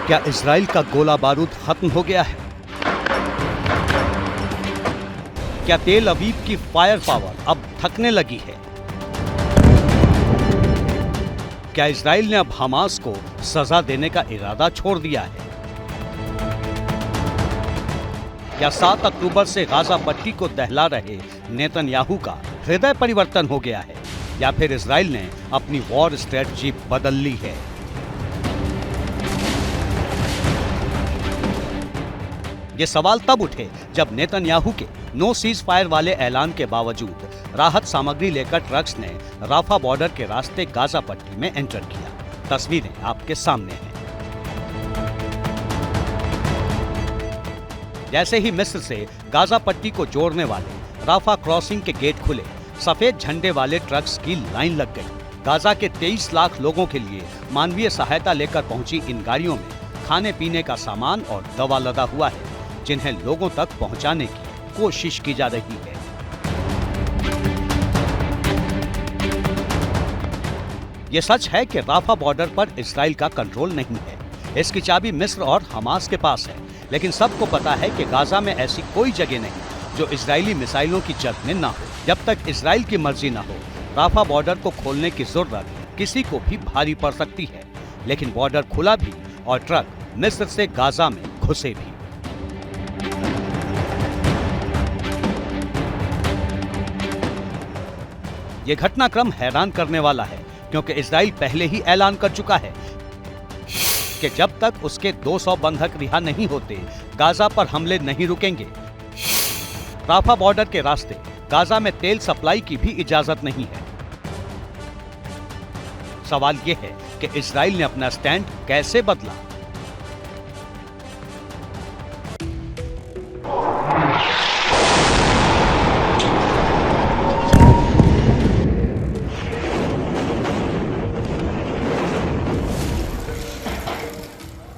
क्या इजराइल का गोला बारूद खत्म हो गया है? क्या तेल अवीव की फायर पावर अब थकने लगी है? क्या इजराइल ने अब हमास को सजा देने का इरादा छोड़ दिया है? या 7 अक्टूबर से गाजा पट्टी को दहला रहे नेतन्याहू का हृदय परिवर्तन हो गया है? या फिर इजराइल ने अपनी वॉर स्ट्रेटजी बदल ली है? ये सवाल तब उठे जब नेतन्याहू के नो सीज फायर वाले ऐलान के बावजूद राहत सामग्री लेकर ट्रक्स ने राफा बॉर्डर के रास्ते गाजा पट्टी में एंटर किया। तस्वीरें आपके सामने हैं। जैसे ही मिस्र से गाजा पट्टी को जोड़ने वाले राफा क्रॉसिंग के गेट खुले, सफेद झंडे वाले ट्रक्स की लाइन लग गई। गाजा के 23 लाख लोगों के लिए मानवीय सहायता लेकर पहुंची इन गाड़ियों में खाने पीने का सामान और दवा लदा हुआ है, जिन्हें लोगों तक पहुंचाने की कोशिश की जा रही है। यह सच है कि राफा बॉर्डर पर इजराइल का कंट्रोल नहीं है। इसकी चाबी मिस्र और हमास के पास है, लेकिन सबको पता है कि गाजा में ऐसी कोई जगह नहीं जो इजरायली मिसाइलों की जद में ना हो। जब तक इजराइल की मर्जी ना हो, राफा बॉर्डर को खोलने की जरूरत किसी को भी भारी पड़ सकती है। लेकिन बॉर्डर खुला भी और ट्रक मिस्र से गाजा में घुसे भी। ये घटनाक्रम हैरान करने वाला है, क्योंकि इजराइल पहले ही ऐलान कर चुका है कि जब तक उसके 200 बंधक रिहा नहीं होते, गाजा पर हमले नहीं रुकेंगे। राफा बॉर्डर के रास्ते गाजा में तेल सप्लाई की भी इजाजत नहीं है। सवाल यह है कि इजराइल ने अपना स्टैंड कैसे बदला?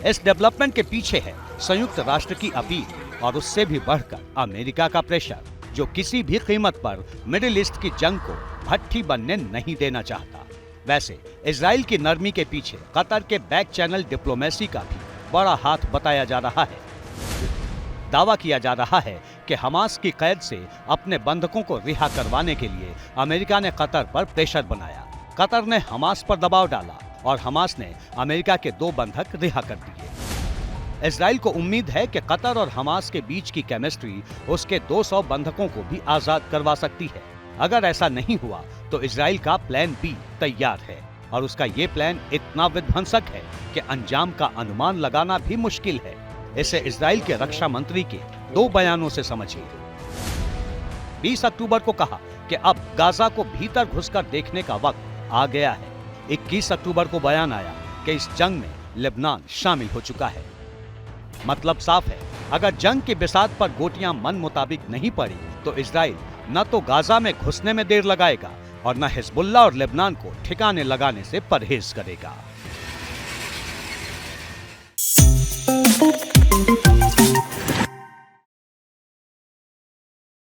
इस डेवलपमेंट के पीछे है संयुक्त राष्ट्र की अपील और उससे भी बढ़कर अमेरिका का प्रेशर, जो किसी भी कीमत पर मिडिल ईस्ट की जंग को भट्ठी बनने नहीं देना चाहता। वैसे इजराइल की नरमी के पीछे कतर के बैक चैनल डिप्लोमेसी का भी बड़ा हाथ बताया जा रहा है। दावा किया जा रहा है कि हमास की कैद से अपने बंधकों को रिहा करवाने के लिए अमेरिका ने कतर पर प्रेशर बनाया। कतर ने हमास पर दबाव डाला और हमास ने अमेरिका के 2 बंधक रिहा कर दिए। इजराइल को उम्मीद है कि कतर और हमास के बीच की केमिस्ट्री उसके 200 बंधकों को भी आजाद करवा सकती है। अगर ऐसा नहीं हुआ तो इजराइल का प्लान बी तैयार है, और उसका ये प्लान इतना विध्वंसक है कि अंजाम का अनुमान लगाना भी मुश्किल है। इसे इजराइल के रक्षा मंत्री के 2 बयानों से समझिए। 20 अक्टूबर को कहा कि अब गाजा को भीतर घुसकर देखने का वक्त आ गया है। 21 अक्टूबर को बयान आया कि इस जंग में लेबनान शामिल हो चुका है। मतलब साफ है, अगर जंग की बिसात पर गोटियां मन मुताबिक नहीं पड़ी तो इजराइल न तो गाजा में घुसने में देर लगाएगा और न हिजबुल्लाह और लेबनान को ठिकाने लगाने से परहेज करेगा।